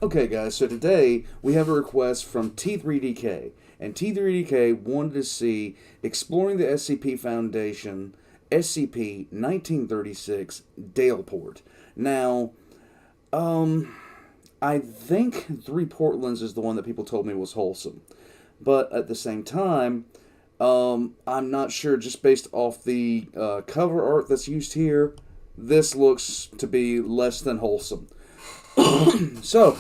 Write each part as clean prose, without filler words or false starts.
Okay, guys, so today we have a request from T3DK, and T3DK wanted to see Exploring the SCP Foundation, SCP-1936, Daleport. Now, I think Three Portlands is the one that people told me was wholesome, but at the same time, I'm not sure, just based off the cover art that's used here, this looks to be less than wholesome. So,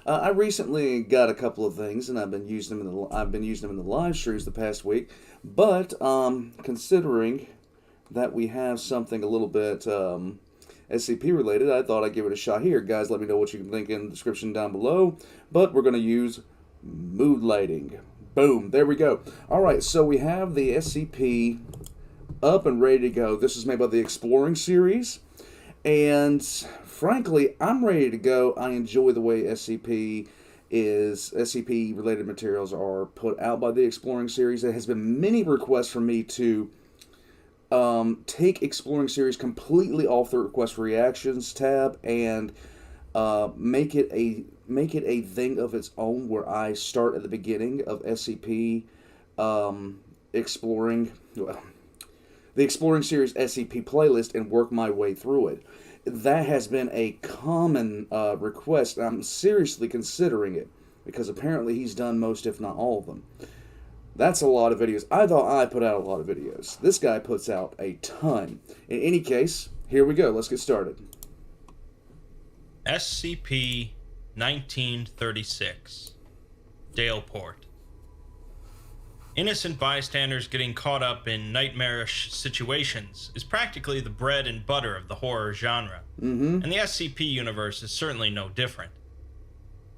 I recently got a couple of things, and I've been using them in the live streams the past week. But considering that we have something a little bit SCP related, I thought I'd give it a shot here. Guys, let me know what you can think in the description down below. But we're going to use mood lighting. Boom, there we go. All right, so we have the SCP up and ready to go. This is made by the Exploring series, and frankly, I'm ready to go. I enjoy the way SCP related materials are put out by the Exploring series. There has been many requests for me to take Exploring series completely off the request for reactions tab and make it a thing of its own, where I start at the beginning of SCP exploring, well, the Exploring series SCP playlist, and work my way through it. That has been a common request, and I'm seriously considering it, because apparently he's done most, if not all of them. That's a lot of videos. I thought I put out a lot of videos. This guy puts out a ton. In any case, here we go. Let's get started. SCP-1936, Daleport. Innocent bystanders getting caught up in nightmarish situations is practically the bread and butter of the horror genre, and the SCP universe is certainly no different.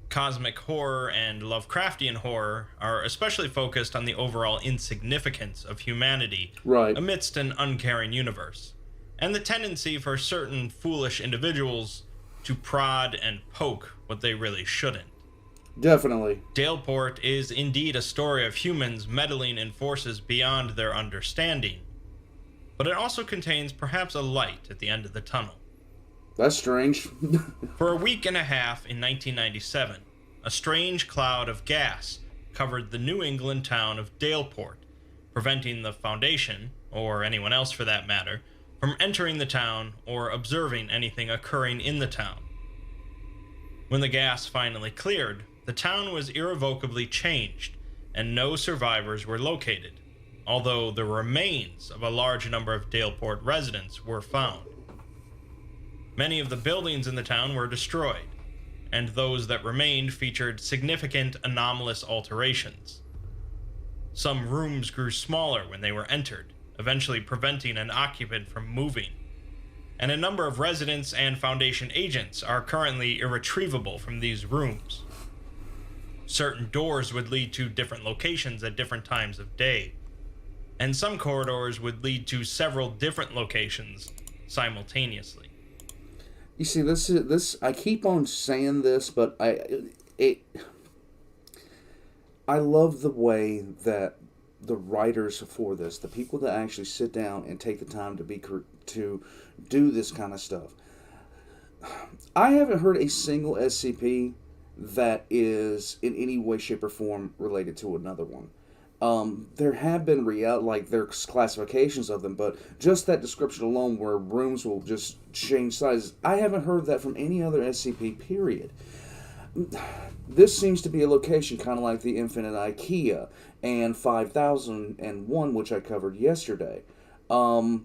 Cosmic horror and Lovecraftian horror are especially focused on the overall insignificance of humanity amidst an uncaring universe, and the tendency for certain foolish individuals to prod and poke what they really shouldn't. Definitely. Daleport is indeed a story of humans meddling in forces beyond their understanding, but it also contains perhaps a light at the end of the tunnel. That's strange. For a week and a half in 1997, a strange cloud of gas covered the New England town of Daleport, preventing the Foundation, or anyone else for that matter, from entering the town or observing anything occurring in the town. When the gas finally cleared, the town was irrevocably changed, and no survivors were located, although the remains of a large number of Daleport residents were found. Many of the buildings in the town were destroyed, and those that remained featured significant anomalous alterations. Some rooms grew smaller when they were entered, eventually preventing an occupant from moving, and a number of residents and Foundation agents are currently irretrievable from these rooms. Certain doors would lead to different locations at different times of day, and some corridors would lead to several different locations simultaneously. You see, this. I keep on saying this, but I love the way that the writers for this, the people that actually sit down and take the time to do this kind of stuff. I haven't heard a single SCP that is in any way, shape, or form related to another one. There have been there's classifications of them, but just that description alone, where rooms will just change sizes, I haven't heard that from any other SCP, period. This seems to be a location kind of like the Infinite IKEA and 5001, which I covered yesterday. I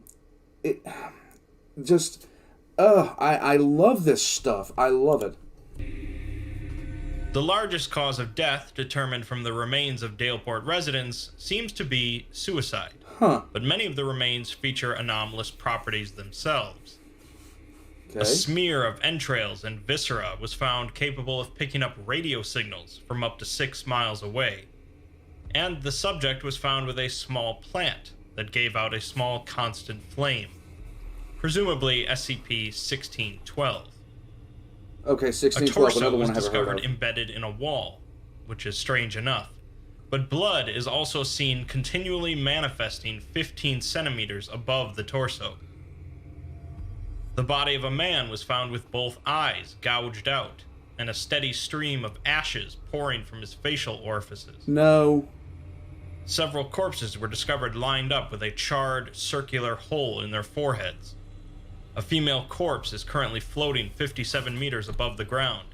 love this stuff. I love it. The largest cause of death determined from the remains of Daleport residents seems to be suicide, but many of the remains feature anomalous properties themselves. Okay. A smear of entrails and viscera was found capable of picking up radio signals from up to 6 miles away, and the subject was found with a small plant that gave out a small constant flame, presumably SCP-1612. Okay, A 1612, torso another was one I haven't heard discovered of. embedded in a wall, which is strange enough, but blood is also seen continually manifesting 15 centimeters above the torso. The body of a man was found with both eyes gouged out, and a steady stream of ashes pouring from his facial orifices. No. Several corpses were discovered lined up with a charred, circular hole in their foreheads. A female corpse is currently floating 57 meters above the ground.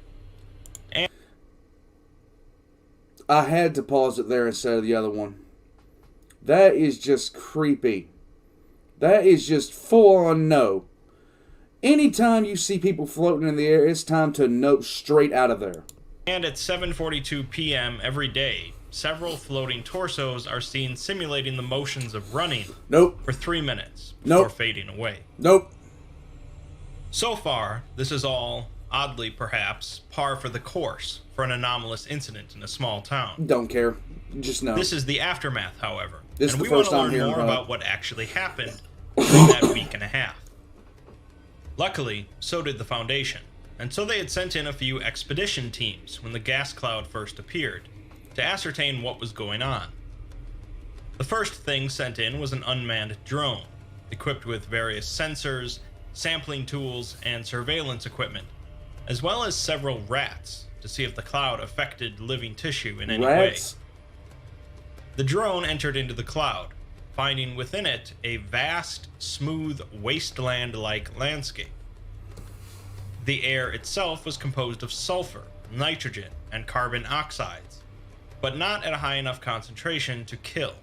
I had to pause it there instead of the other one. That is just creepy. That is just full on no. Anytime you see people floating in the air, it's time to note straight out of there. And at 7:42 p.m. every day, several floating torsos are seen simulating the motions of running for 3 minutes before fading away. So far, this is all, oddly perhaps, par for the course for an anomalous incident in a small town. Don't care. Just know. This is the aftermath, however. This and is we the want first to time learn hearing more about about what actually happened during that week and a half. Luckily, so did the Foundation, and so they had sent in a few expedition teams when the gas cloud first appeared, to ascertain what was going on. The first thing sent in was an unmanned drone, equipped with various sensors, sampling tools, and surveillance equipment, as well as several rats, to see if the cloud affected living tissue in any way. The drone entered into the cloud, finding within it a vast, smooth, wasteland-like landscape. The air itself was composed of sulfur, nitrogen, and carbon oxides, but not at a high enough concentration to kill.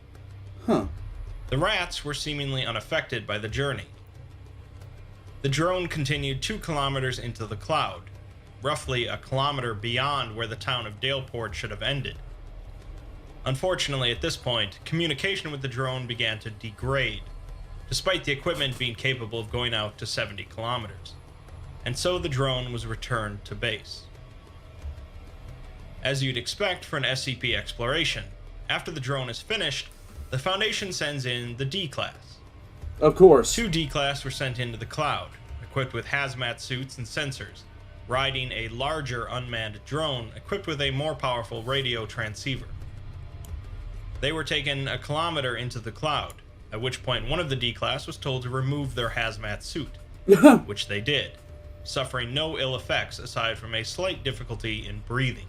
The rats were seemingly unaffected by the journey. The drone continued 2 kilometers into the cloud, roughly a kilometer beyond where the town of Daleport should have ended. Unfortunately, at this point, communication with the drone began to degrade, despite the equipment being capable of going out to 70 kilometers, and so the drone was returned to base. As you'd expect for an SCP exploration, after the drone is finished, the Foundation sends in the D-Class. Of course. 2 D-Class were sent into the cloud, equipped with hazmat suits and sensors, riding a larger unmanned drone equipped with a more powerful radio transceiver. They were taken a kilometer into the cloud, at which point one of the D-Class was told to remove their hazmat suit, which they did, suffering no ill effects aside from a slight difficulty in breathing.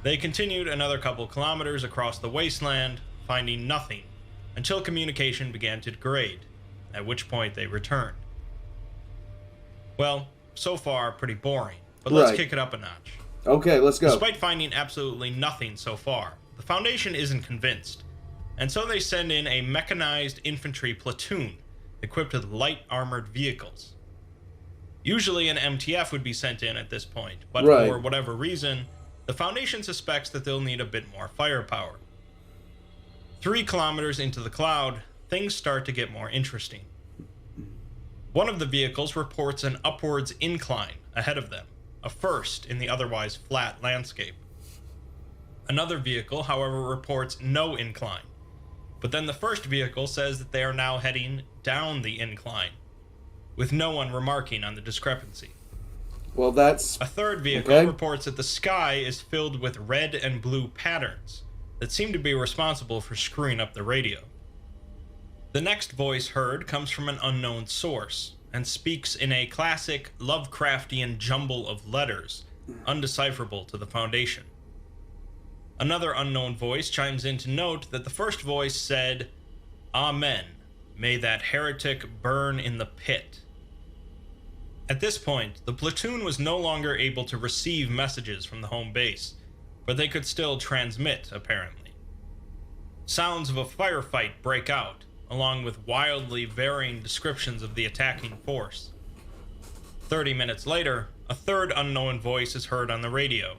They continued another couple kilometers across the wasteland, finding nothing, until communication began to degrade, at which point they returned. Well, so far pretty boring, but let's kick it up a notch. Okay, let's go. Despite finding absolutely nothing so far, the Foundation isn't convinced, and so they send in a mechanized infantry platoon equipped with light armored vehicles. Usually an MTF would be sent in at this point, but for whatever reason, the Foundation suspects that they'll need a bit more firepower. 3 kilometers into the cloud, things start to get more interesting. One of the vehicles reports an upwards incline ahead of them, a first in the otherwise flat landscape. Another vehicle, however, reports no incline, but then the first vehicle says that they are now heading down the incline, with no one remarking on the discrepancy. Well, that's... A third vehicle reports that the sky is filled with red and blue patterns that seem to be responsible for screwing up the radio. The next voice heard comes from an unknown source, and speaks in a classic Lovecraftian jumble of letters, undecipherable to the Foundation. Another unknown voice chimes in to note that the first voice said, "Amen, may that heretic burn in the pit." At this point, the platoon was no longer able to receive messages from the home base, but they could still transmit, apparently. Sounds of a firefight break out, along with wildly varying descriptions of the attacking force. 30 minutes later, a third unknown voice is heard on the radio.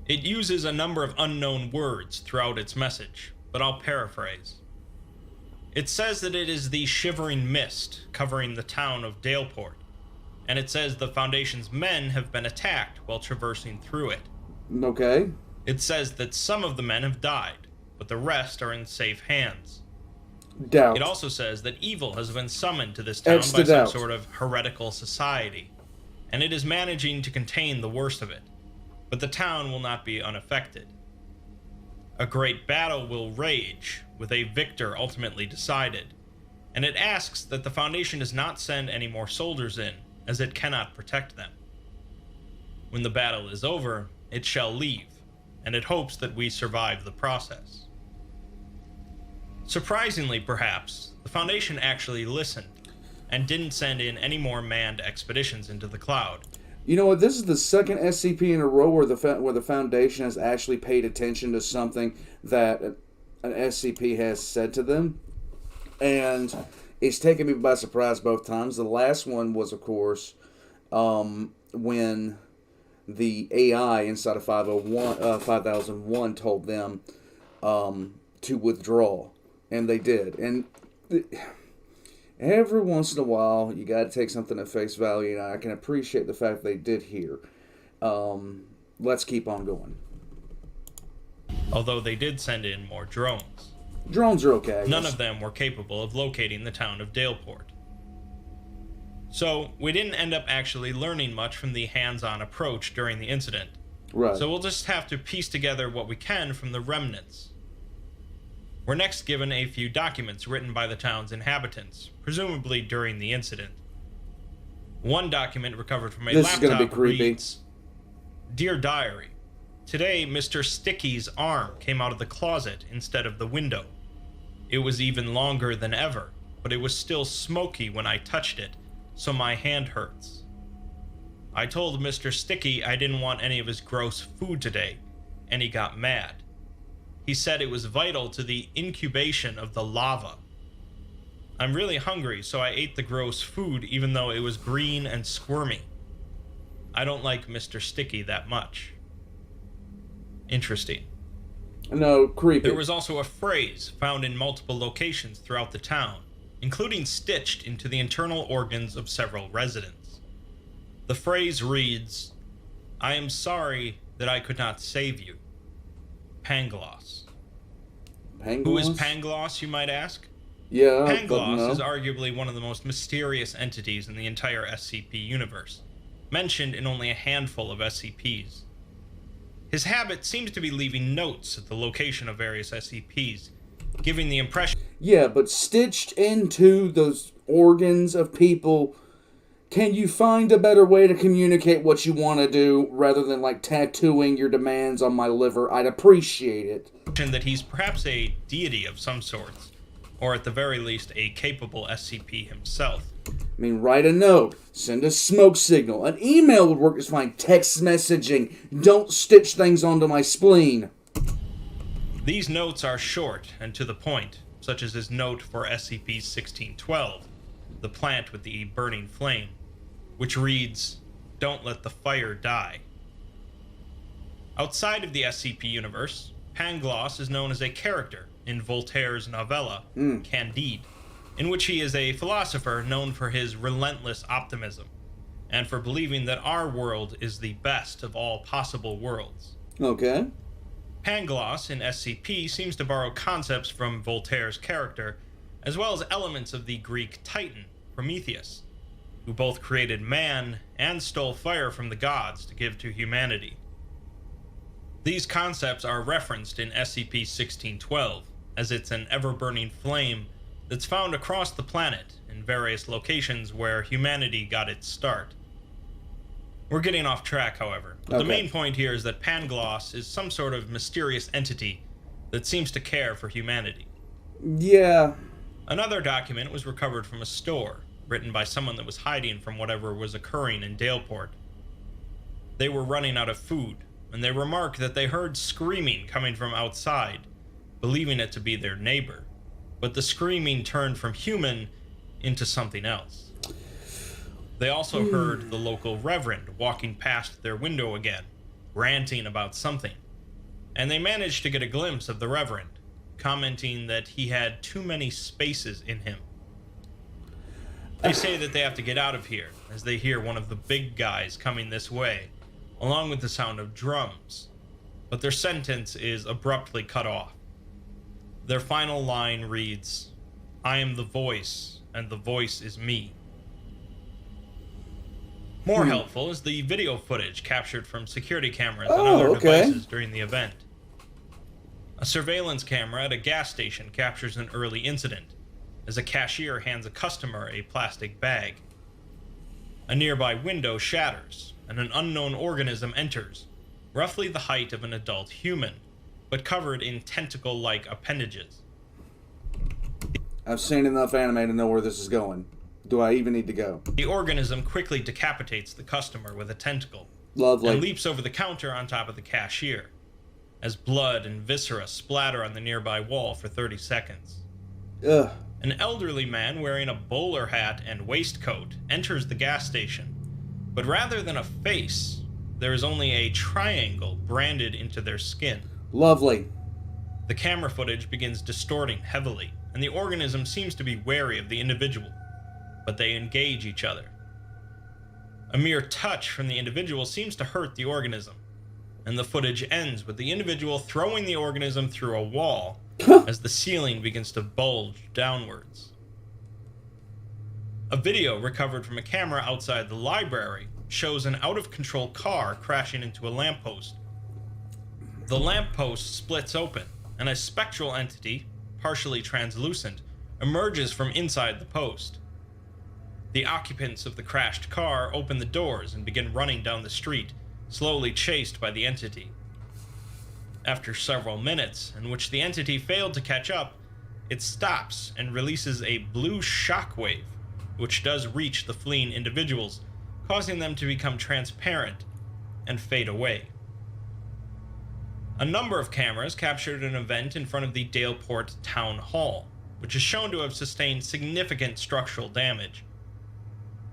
It uses a number of unknown words throughout its message, but I'll paraphrase. It says that it is the shivering mist covering the town of Daleport, and it says the Foundation's men have been attacked while traversing through it. Okay. It says that some of the men have died, but the rest are in safe hands. Doubt. It also says that evil has been summoned to this town by some sort of heretical society, and it is managing to contain the worst of it, but the town will not be unaffected. A great battle will rage, with a victor ultimately decided, and it asks that the Foundation does not send any more soldiers in, as it cannot protect them. When the battle is over, it shall leave, and it hopes that we survive the process. Surprisingly, perhaps, the Foundation actually listened and didn't send in any more manned expeditions into the cloud. You know what? This is the second SCP in a row where the Foundation has actually paid attention to something that an SCP has said to them, and it's taken me by surprise both times. The last one was, of course, when the AI inside of 5001 told them to withdraw, and they did. And every once in a while, you got to take something at face value, and I can appreciate the fact they did here. Let's keep on going. Although they did send in more drones. Drones are okay. None of them were capable of locating the town of Daleport. So, we didn't end up actually learning much from the hands-on approach during the incident. Right. So we'll just have to piece together what we can from the remnants. We're next given a few documents written by the town's inhabitants, presumably during the incident. One document recovered from a This is gonna laptop be creepy. reads, "Dear Diary, today Mr. Sticky's arm came out of the closet instead of the window. It was even longer than ever, but it was still smoky when I touched it, so my hand hurts. I told Mr. Sticky I didn't want any of his gross food today, and he got mad. He said it was vital to the incubation of the lava. I'm really hungry, so I ate the gross food even though it was green and squirmy. I don't like Mr. Sticky that much." Interesting. No, creepy. There was also a phrase found in multiple locations throughout the town, including stitched into the internal organs of several residents. The phrase reads, "I am sorry that I could not save you. Pangloss." Pangloss? Who is Pangloss, you might ask? Yeah, Pangloss is arguably one of the most mysterious entities in the entire SCP universe, mentioned in only a handful of SCPs. His habit seems to be leaving notes at the location of various SCPs, giving the impression... Yeah, but stitched into those organs of people, can you find a better way to communicate what you want to do rather than like tattooing your demands on my liver? I'd appreciate it. ...that he's perhaps a deity of some sorts, or at the very least a capable SCP himself. I mean, write a note, send a smoke signal. An email would work just fine. Text messaging. Don't stitch things onto my spleen. These notes are short and to the point, such as his note for SCP-1612, the plant with the burning flame, which reads, "Don't let the fire die." Outside of the SCP universe, Pangloss is known as a character in Voltaire's novella, Candide, in which he is a philosopher known for his relentless optimism, and for believing that our world is the best of all possible worlds. Okay. Pangloss in SCP seems to borrow concepts from Voltaire's character, as well as elements of the Greek Titan, Prometheus, who both created man and stole fire from the gods to give to humanity. These concepts are referenced in SCP-1612, as it's an ever-burning flame that's found across the planet in various locations where humanity got its start. We're getting off track, however. Okay. The main point here is that Pangloss is some sort of mysterious entity that seems to care for humanity. Yeah. Another document was recovered from a store, written by someone that was hiding from whatever was occurring in Daleport. They were running out of food, and they remark that they heard screaming coming from outside, believing it to be their neighbor. But the screaming turned from human into something else. They also heard the local reverend walking past their window again, ranting about something. And they managed to get a glimpse of the reverend, commenting that he had too many spaces in him. They say that they have to get out of here, as they hear one of the big guys coming this way, along with the sound of drums. But their sentence is abruptly cut off. Their final line reads, "I am the voice, and the voice is me." More helpful is the video footage captured from security cameras and other devices during the event. A surveillance camera at a gas station captures an early incident, as a cashier hands a customer a plastic bag. A nearby window shatters, and an unknown organism enters, roughly the height of an adult human, but covered in tentacle-like appendages. I've seen enough anime to know where this is going. Do I even need to go? The organism quickly decapitates the customer with a tentacle. Lovely. And leaps over the counter on top of the cashier, as blood and viscera splatter on the nearby wall for 30 seconds. Ugh. An elderly man wearing a bowler hat and waistcoat enters the gas station, but rather than a face, there is only a triangle branded into their skin. Lovely. The camera footage begins distorting heavily, and the organism seems to be wary of the individual, but they engage each other. A mere touch from the individual seems to hurt the organism, and the footage ends with the individual throwing the organism through a wall as the ceiling begins to bulge downwards. A video recovered from a camera outside the library shows an out-of-control car crashing into a lamppost. The lamppost splits open, and a spectral entity, partially translucent, emerges from inside the post. The occupants of the crashed car open the doors and begin running down the street, slowly chased by the entity. After several minutes, in which the entity failed to catch up, it stops and releases a blue shockwave, which does reach the fleeing individuals, causing them to become transparent and fade away. A number of cameras captured an event in front of the Daleport Town Hall, which is shown to have sustained significant structural damage.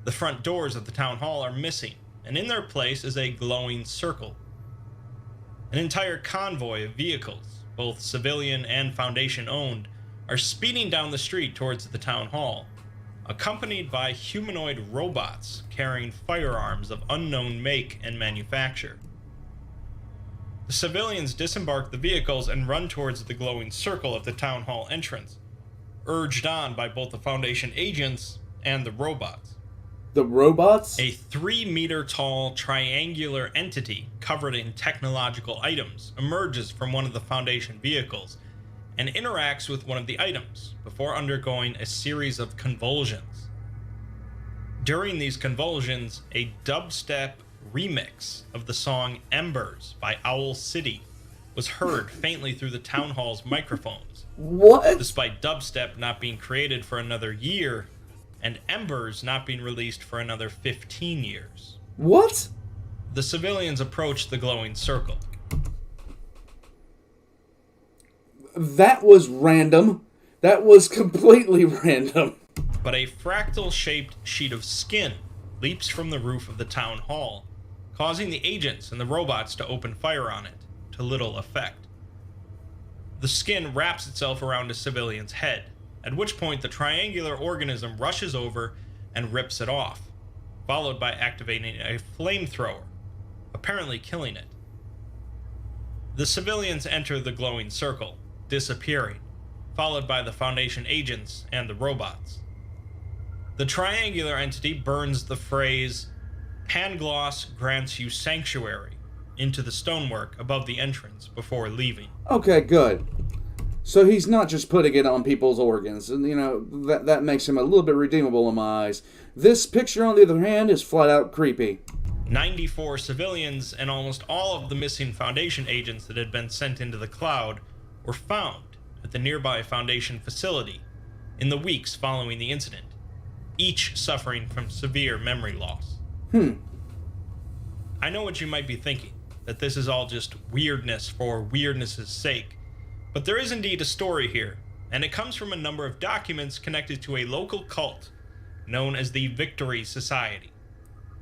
The front doors of the town hall are missing, and in their place is a glowing circle. An entire convoy of vehicles, both civilian and Foundation-owned, are speeding down the street towards the town hall, accompanied by humanoid robots carrying firearms of unknown make and manufacture. The civilians disembark the vehicles and run towards the glowing circle at the town hall entrance, urged on by both the Foundation agents and the robots. The robots? A 3-meter-tall triangular entity covered in technological items emerges from one of the Foundation vehicles and interacts with one of the items before undergoing a series of convulsions. During these convulsions, a dubstep remix of the song Embers by Owl City was heard faintly through the town hall's microphones. What? Despite dubstep not being created for another year, and Embers not being released for another 15 years. What? The civilians approached the glowing circle. That was random. That was completely random. But a fractal-shaped sheet of skin leaps from the roof of the town hall, causing the agents and the robots to open fire on it, to little effect. The skin wraps itself around a civilian's head, at which point the triangular organism rushes over and rips it off, followed by activating a flamethrower, apparently killing it. The civilians enter the glowing circle, disappearing, followed by the Foundation agents and the robots. The triangular entity burns the phrase, "Pangloss grants you sanctuary," into the stonework above the entrance before leaving. Okay, good. So he's not just putting it on people's organs, and that makes him a little bit redeemable in my eyes. This picture, on the other hand, is flat out creepy. 94 civilians and almost all of the missing Foundation agents that had been sent into the cloud were found at the nearby Foundation facility in the weeks following the incident, each suffering from severe memory loss. I know what you might be thinking, that this is all just weirdness for weirdness' sake. But there is indeed a story here, and it comes from a number of documents connected to a local cult known as the Victory Society.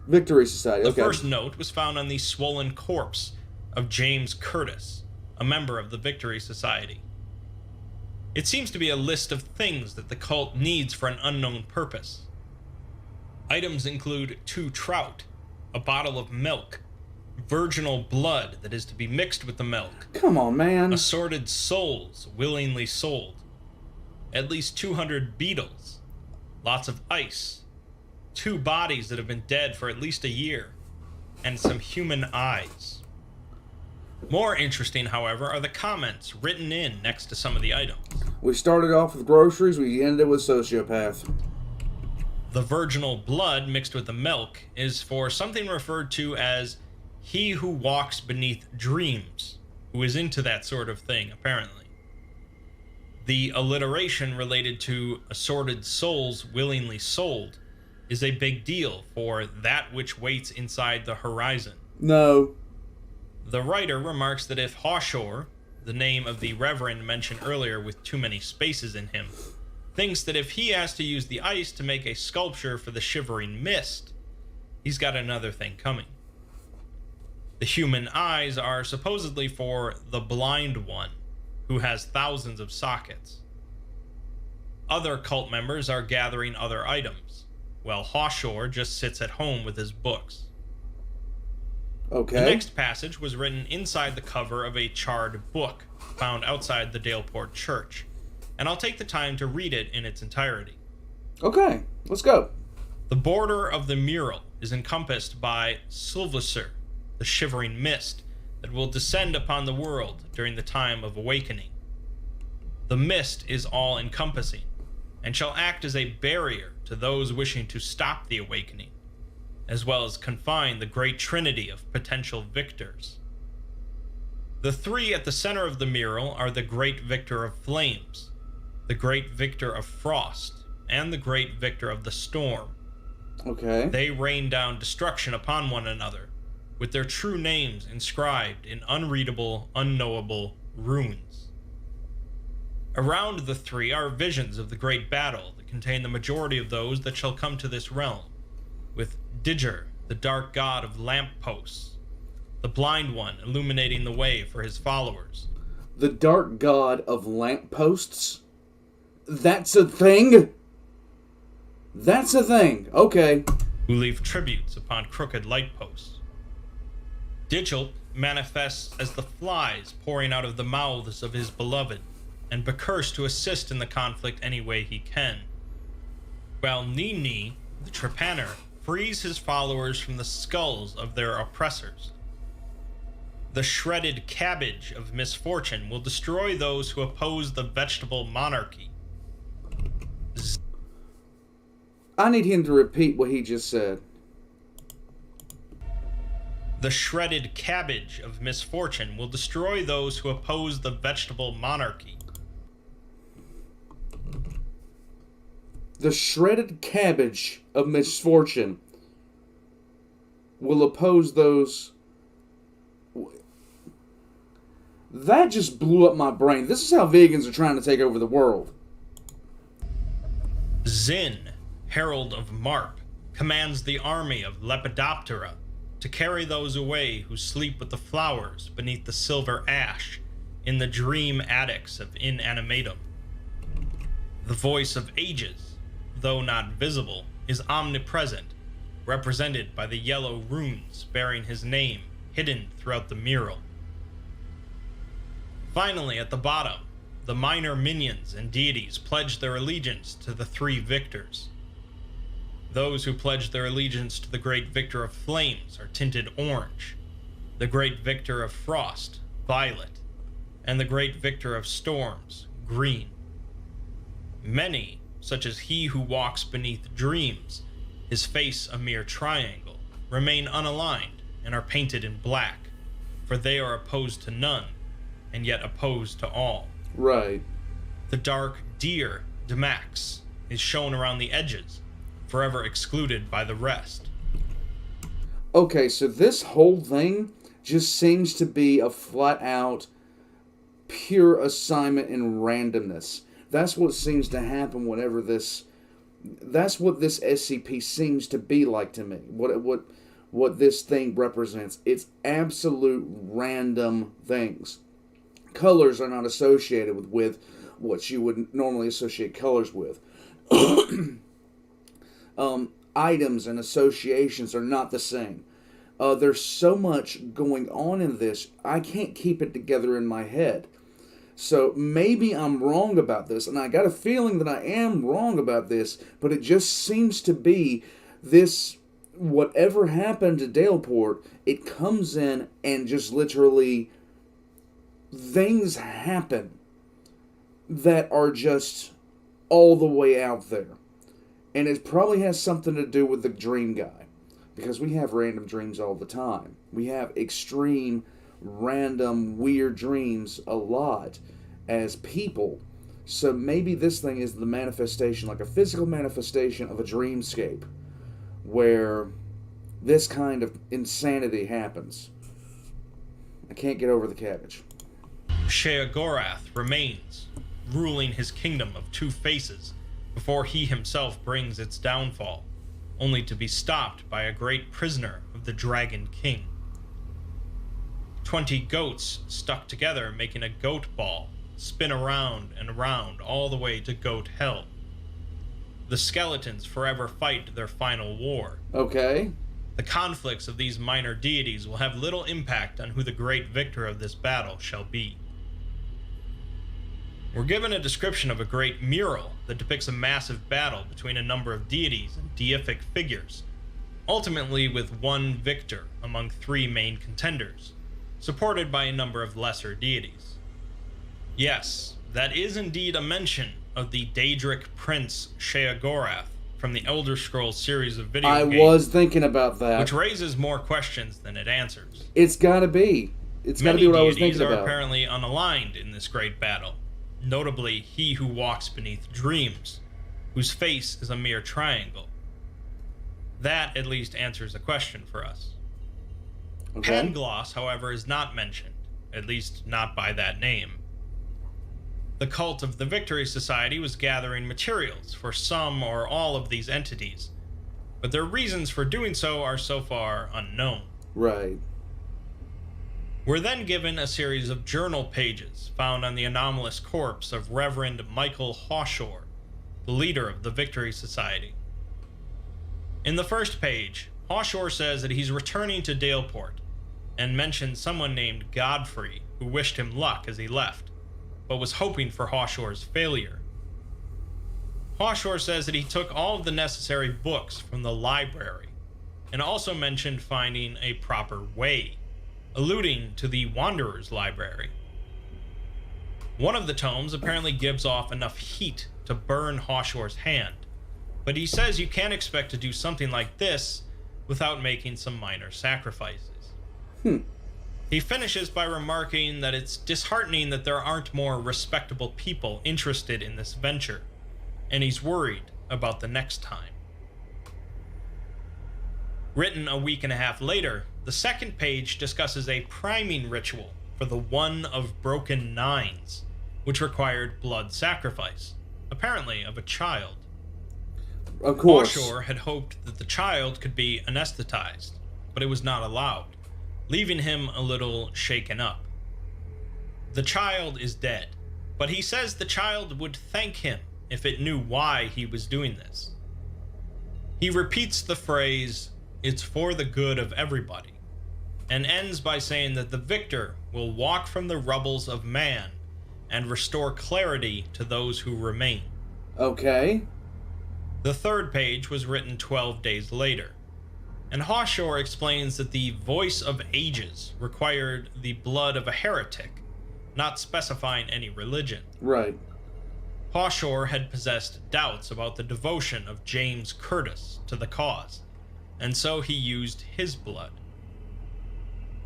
Victory Society, okay. The first note was found on the swollen corpse of James Curtis, a member of the Victory Society. It seems to be a list of things that the cult needs for an unknown purpose. Items include 2 trout, a bottle of milk, virginal blood that is to be mixed with the milk. Come on, man. Assorted souls willingly sold. At least 200 beetles. Lots of ice. 2 bodies that have been dead for at least a year. And some human eyes. More interesting, however, are the comments written in next to some of the items. We started off with groceries, we ended with sociopath. The virginal blood mixed with the milk is for something referred to as he who walks beneath dreams, who is into that sort of thing, apparently. The alliteration related to assorted souls willingly sold is a big deal for that which waits inside the horizon. No. The writer remarks that if Hawshore, the name of the reverend mentioned earlier with too many spaces in him, thinks that if he has to use the ice to make a sculpture for the shivering mist, he's got another thing coming. The human eyes are supposedly for the blind one, who has thousands of sockets. Other cult members are gathering other items, while Hawshore just sits at home with his books. Okay. The next passage was written inside the cover of a charred book found outside the Daleport church, and I'll take the time to read it in its entirety. Okay, let's go. The border of the mural is encompassed by Sylvester, the shivering mist that will descend upon the world during the time of awakening. The mist is all-encompassing, and shall act as a barrier to those wishing to stop the awakening, as well as confine the great trinity of potential victors. The three at the center of the mural are the Great Victor of Flames, the Great Victor of Frost, and the Great Victor of the Storm. Okay. They rain down destruction upon one another, with their true names inscribed in unreadable, unknowable runes. Around the three are visions of the great battle that contain the majority of those that shall come to this realm, with Diger, the dark god of lampposts, the blind one illuminating the way for his followers. The dark god of lampposts? That's a thing? That's a thing. Okay. Who leave tributes upon crooked light posts. Dichel manifests as the flies pouring out of the mouths of his beloved, and Bakurs to assist in the conflict any way he can, while Nini, the trepanner, frees his followers from the skulls of their oppressors. The shredded cabbage of misfortune will destroy those who oppose the vegetable monarchy. I need him to repeat what he just said. The shredded cabbage of misfortune will destroy those who oppose the vegetable monarchy. The shredded cabbage of misfortune will oppose those... That just blew up my brain. This is how vegans are trying to take over the world. Zin, herald of Marp, commands the army of Lepidoptera to carry those away who sleep with the flowers beneath the silver ash in the dream attics of Inanimatum. The voice of ages, though not visible, is omnipresent, represented by the yellow runes bearing his name hidden throughout the mural. Finally, at the bottom, the minor minions and deities pledge their allegiance to the three victors. Those who pledge their allegiance to the Great Victor of Flames are tinted orange, the Great Victor of Frost, violet, and the Great Victor of Storms, green. Many, such as he who walks beneath dreams, his face a mere triangle, remain unaligned and are painted in black, for they are opposed to none, and yet opposed to all. Right. The dark deer, Demax, is shown around the edges, forever excluded by the rest. Okay, so this whole thing just seems to be a flat-out pure assignment in randomness. That's what seems to happen whenever this... That's what this SCP seems to be like to me. What this thing represents. It's absolute random things. Colors are not associated with what you would normally associate colors with. Items and associations are not the same. There's so much going on in this, I can't keep it together in my head. So maybe I'm wrong about this, and I got a feeling that I am wrong about this, but it just seems to be this, whatever happened to Daleport, it comes in and just literally, things happen that are just all the way out there. And it probably has something to do with the dream guy. Because we have random dreams all the time. We have extreme, random, weird dreams a lot as people. So maybe this thing is the manifestation, like a physical manifestation of a dreamscape, where this kind of insanity happens. I can't get over the cabbage. Sheogorath remains, ruling his kingdom of two faces, before he himself brings its downfall, only to be stopped by a great prisoner of the Dragon King. 20 goats stuck together, making a goat ball, spin around and around all the way to Goat Hell. The skeletons forever fight their final war. Okay. The conflicts of these minor deities will have little impact on who the great victor of this battle shall be. We're given a description of a great mural that depicts a massive battle between a number of deities and deific figures, ultimately with one victor among three main contenders, supported by a number of lesser deities. Yes, that is indeed a mention of the Daedric Prince Sheogorath from the Elder Scrolls series of video games. I was thinking about that. Which raises more questions than it answers. It's gotta be. It's gotta be what I was thinking about. Many deities are apparently unaligned in this great battle. Notably, he who walks beneath dreams, whose face is a mere triangle. That at least answers a question for us. Okay. Pangloss, however, is not mentioned, at least not by that name. The cult of the Victory Society was gathering materials for some or all of these entities, but their reasons for doing so are so far unknown. Right. We're then given a series of journal pages found on the anomalous corpse of Reverend Michael Hawshore, the leader of the Victory Society. In the first page, Hawshore says that he's returning to Daleport, and mentions someone named Godfrey who wished him luck as he left, but was hoping for Hawshore's failure. Hawshore says that he took all of the necessary books from the library, and also mentioned finding a proper way, alluding to the Wanderer's Library. One of the tomes apparently gives off enough heat to burn Hawshore's hand, but he says you can't expect to do something like this without making some minor sacrifices. He finishes by remarking that it's disheartening that there aren't more respectable people interested in this venture, and he's worried about the next time. Written a week and a half later, the second page discusses a priming ritual for the One of Broken Nines, which required blood sacrifice, apparently of a child. Of course. Hawshore had hoped that the child could be anesthetized, but it was not allowed, leaving him a little shaken up. The child is dead, but he says the child would thank him if it knew why he was doing this. He repeats the phrase, "It's for the good of everybody," and ends by saying that the victor will walk from the rubbles of man and restore clarity to those who remain. Okay. The third page was written 12 days later, and Hawshore explains that the Voice of Ages required the blood of a heretic, not specifying any religion. Right. Hawshore had possessed doubts about the devotion of James Curtis to the cause, and so he used his blood.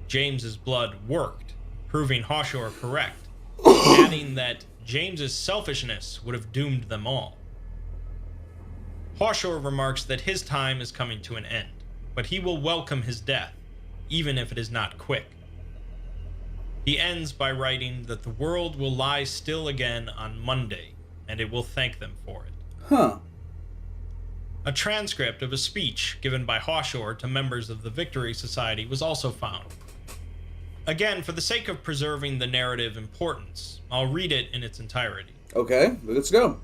James's blood worked, proving Hawshore correct, adding that James's selfishness would have doomed them all. Hawshore remarks that his time is coming to an end, but he will welcome his death, even if it is not quick. He ends by writing that the world will lie still again on Monday, and it will thank them for it. Huh. A transcript of a speech given by Hawshore to members of the Victory Society was also found. Again, for the sake of preserving the narrative importance, I'll read it in its entirety. Okay, let's go.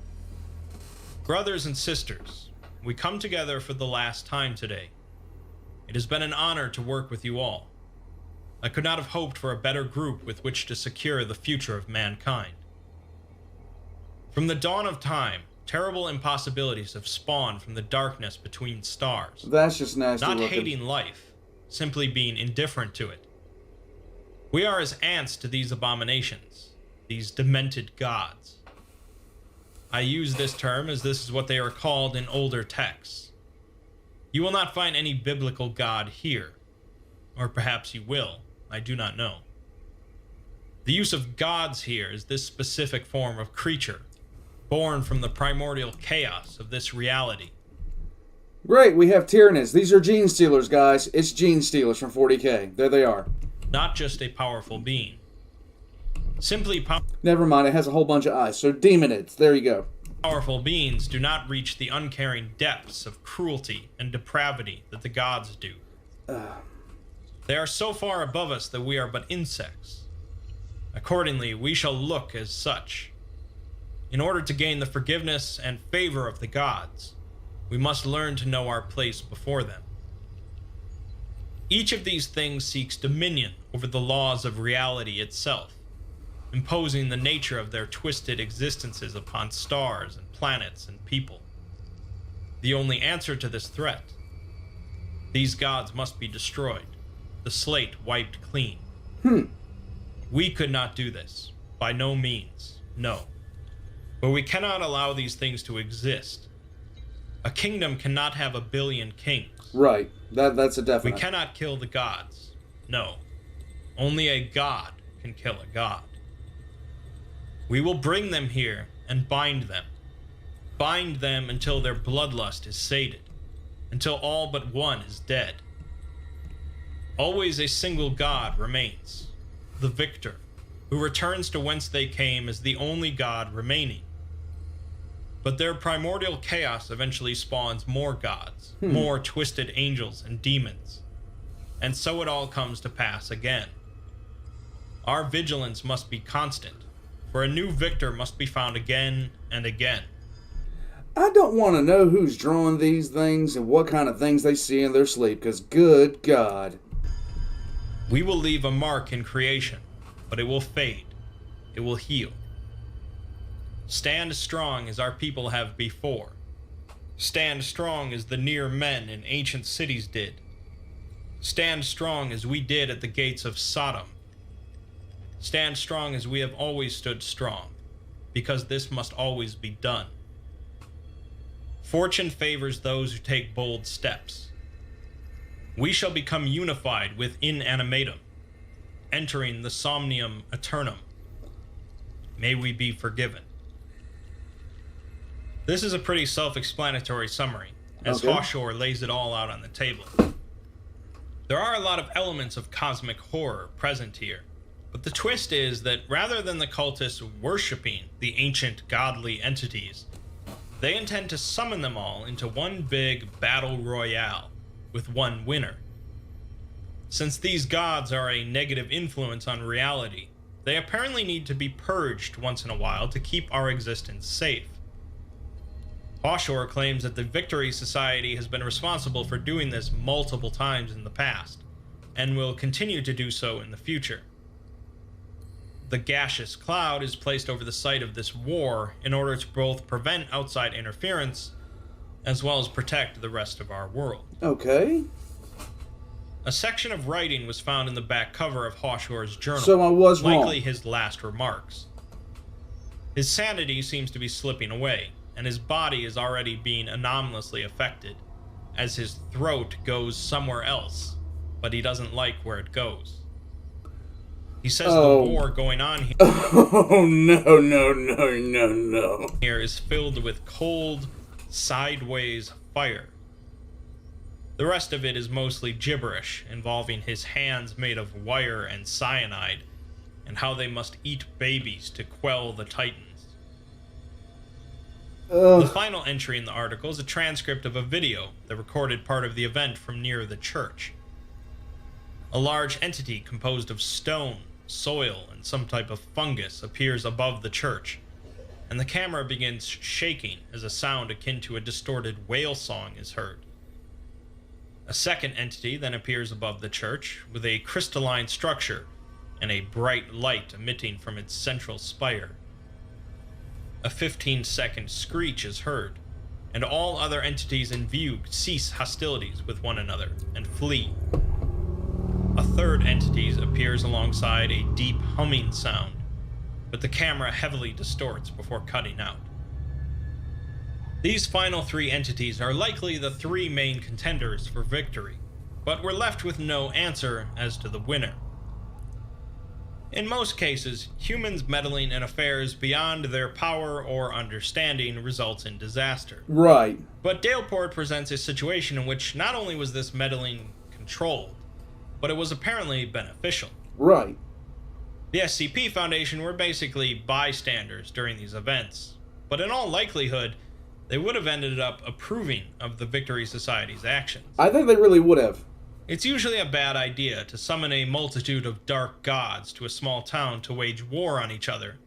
Brothers and sisters, we come together for the last time today. It has been an honor to work with you all. I could not have hoped for a better group with which to secure the future of mankind. From the dawn of time, terrible impossibilities have spawned from the darkness between stars. That's just nasty Not looking. hating life, simply being indifferent to it. We are as ants to these abominations, these demented gods. I use this term as this is what they are called in older texts. You will not find any biblical god here. Or perhaps you will. I do not know. The use of gods here is this specific form of creature, born from the primordial chaos of this reality. Great, we have Tyranids. These are Gene Stealers, guys. It's Gene Stealers from 40K. There they are. Not just a powerful being. Simply Never mind, it has a whole bunch of eyes. So Demonids, there you go. Powerful beings do not reach the uncaring depths of cruelty and depravity that the gods do. They are so far above us that we are but insects. Accordingly, we shall look as such. In order to gain the forgiveness and favor of the gods, we must learn to know our place before them. Each of these things seeks dominion over the laws of reality itself, imposing the nature of their twisted existences upon stars and planets and people. The only answer to this threat: these gods must be destroyed, the slate wiped clean. We could not do this, by no means, no. But we cannot allow these things to exist. A kingdom cannot have a billion kings. Right, that's a definite. We cannot kill the gods, no. Only a god can kill a god. We will bring them here and bind them. Bind them until their bloodlust is sated, until all but one is dead. Always a single god remains, the victor, who returns to whence they came as the only god remaining. But their primordial chaos eventually spawns more gods, more twisted angels and demons. And so it all comes to pass again. Our vigilance must be constant, for a new victor must be found again and again. I don't want to know who's drawing these things and what kind of things they see in their sleep, because good God. We will leave a mark in creation, but it will fade. It will heal. Stand strong as our people have before. Stand strong as the near men in ancient cities did. Stand strong as we did at the gates of Sodom. Stand strong as we have always stood strong, because this must always be done. Fortune favors those who take bold steps. We shall become unified with Inanimatum, entering the Somnium Eternum. May we be forgiven. This is a pretty self-explanatory summary, as Hawshore lays it all out on the table. There are a lot of elements of cosmic horror present here, but the twist is that rather than the cultists worshipping the ancient godly entities, they intend to summon them all into one big battle royale, with one winner. Since these gods are a negative influence on reality, they apparently need to be purged once in a while to keep our existence safe. Hawshore claims that the Victory Society has been responsible for doing this multiple times in the past, and will continue to do so in the future. The gaseous cloud is placed over the site of this war in order to both prevent outside interference, as well as protect the rest of our world. Okay. A section of writing was found in the back cover of Hawshore's journal. So I was wrong. Likely his last remarks. His sanity seems to be slipping away, and his body is already being anomalously affected, as his throat goes somewhere else, but he doesn't like where it goes. He says the war going on here here is filled with cold, sideways fire. The rest of it is mostly gibberish, involving his hands made of wire and cyanide, and how they must eat babies to quell the Titans. The final entry in the article is a transcript of a video that recorded part of the event from near the church. A large entity composed of stone, soil, and some type of fungus appears above the church, and the camera begins shaking as a sound akin to a distorted whale song is heard. A second entity then appears above the church with a crystalline structure and a bright light emitting from its central spire. A 15-second screech is heard, and all other entities in view cease hostilities with one another and flee. A third entity appears alongside a deep humming sound, but the camera heavily distorts before cutting out. These final three entities are likely the three main contenders for victory, but we're left with no answer as to the winner. In most cases, humans meddling in affairs beyond their power or understanding results in disaster. Right. But Daleport presents a situation in which not only was this meddling controlled, but it was apparently beneficial. Right. The SCP Foundation were basically bystanders during these events, but in all likelihood, they would have ended up approving of the Victory Society's actions. I think they really would have. It's usually a bad idea to summon a multitude of dark gods to a small town to wage war on each other,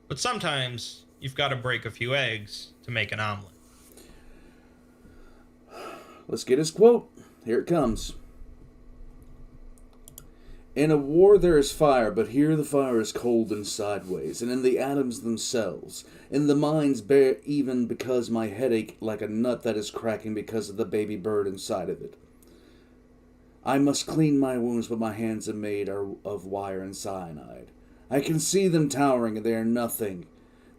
but sometimes you've got to break a few eggs to make an omelet. Let's get his quote. Here it comes. In a war there is fire, but here the fire is cold and sideways, and in the atoms themselves, in the minds bare even because my headache like a nut that is cracking because of the baby bird inside of it. I must clean my wounds, but my hands are made of wire and cyanide. I can see them towering, and they are nothing.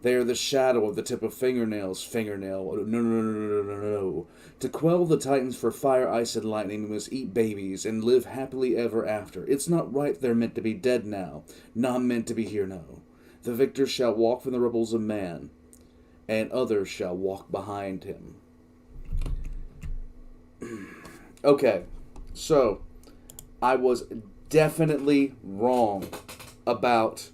They are the shadow of the tip of fingernails. No. To quell the titans for fire, ice, and lightning, we must eat babies and live happily ever after. It's not right they're meant to be dead now. Not meant to be here now. The victor shall walk from the rebels of man, and others shall walk behind him. Okay, so I was definitely wrong about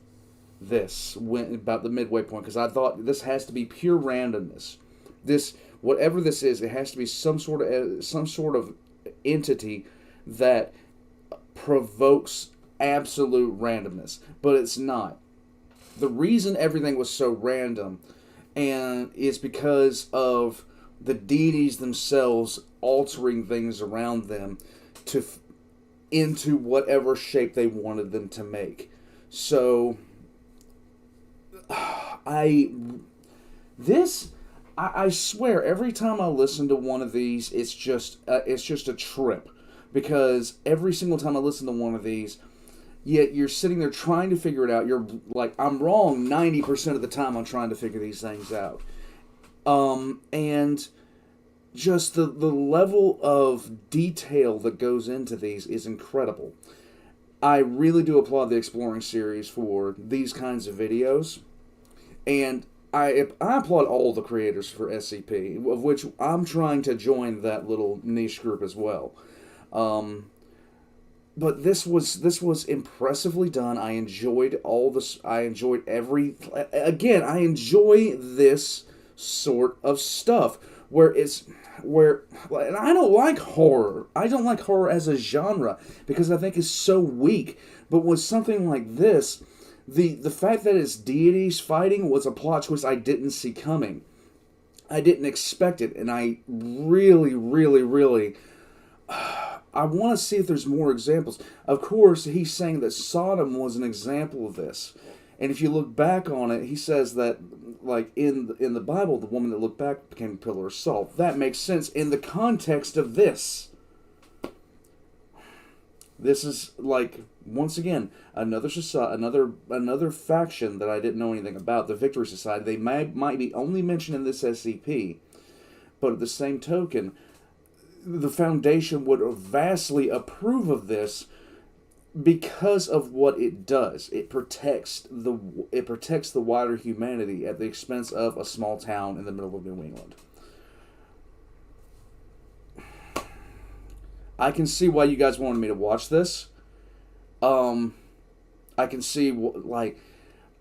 about the midway point, because I thought this has to be pure randomness. This, whatever this is, it has to be some sort of entity that provokes absolute randomness, but it's not. The reason everything was so random and is because of the deities themselves altering things around them into whatever shape they wanted them to make. So I swear every time I listen to one of these, it's just a trip, because every single time I listen to one of these, yet you're sitting there trying to figure it out. You're like, I'm wrong 90% of the time. I'm trying to figure these things out, and just the level of detail that goes into these is incredible. I really do applaud the Exploring series for these kinds of videos. And I applaud all the creators for SCP, of which I'm trying to join that little niche group as well. But this was impressively done. I enjoyed all this. I enjoyed I enjoy this sort of stuff and I don't like horror. I don't like horror as a genre because I think it's so weak. But with something like this, the fact that it's deities fighting was a plot twist I didn't see coming. I didn't expect it, and I really, really, really, I want to see if there's more examples. Of course, he's saying that Sodom was an example of this. And if you look back on it, he says that, like, in the Bible, the woman that looked back became a pillar of salt. That makes sense in the context of this. This is, like, once again, another faction that I didn't know anything about, the Victory Society. They might be only mentioned in this SCP, but at the same token, the Foundation would vastly approve of this because of what it does. It protects the wider humanity at the expense of a small town in the middle of New England. I can see why you guys wanted me to watch this. I can see, like,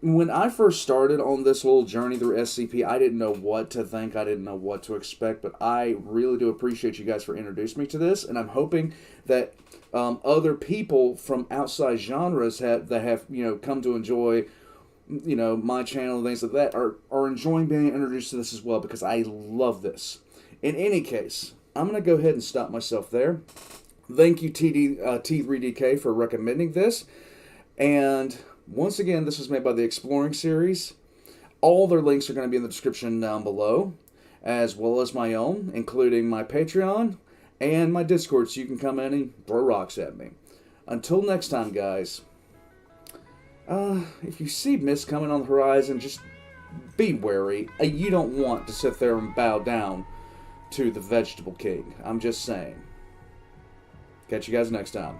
when I first started on this little journey through SCP, I didn't know what to think. I didn't know what to expect, but I really do appreciate you guys for introducing me to this, and I'm hoping that other people from outside genres that have come to enjoy my channel and things like that are enjoying being introduced to this as well, because I love this. In any case, I'm going to go ahead and stop myself there. Thank you, T3DK, for recommending this. And once again, this was made by the Exploring series. All their links are going to be in the description down below, as well as my own, including my Patreon and my Discord, so you can come in and throw rocks at me. Until next time, guys, if you see mist coming on the horizon, just be wary. You don't want to sit there and bow down to the Vegetable King. I'm just saying. Catch you guys next time.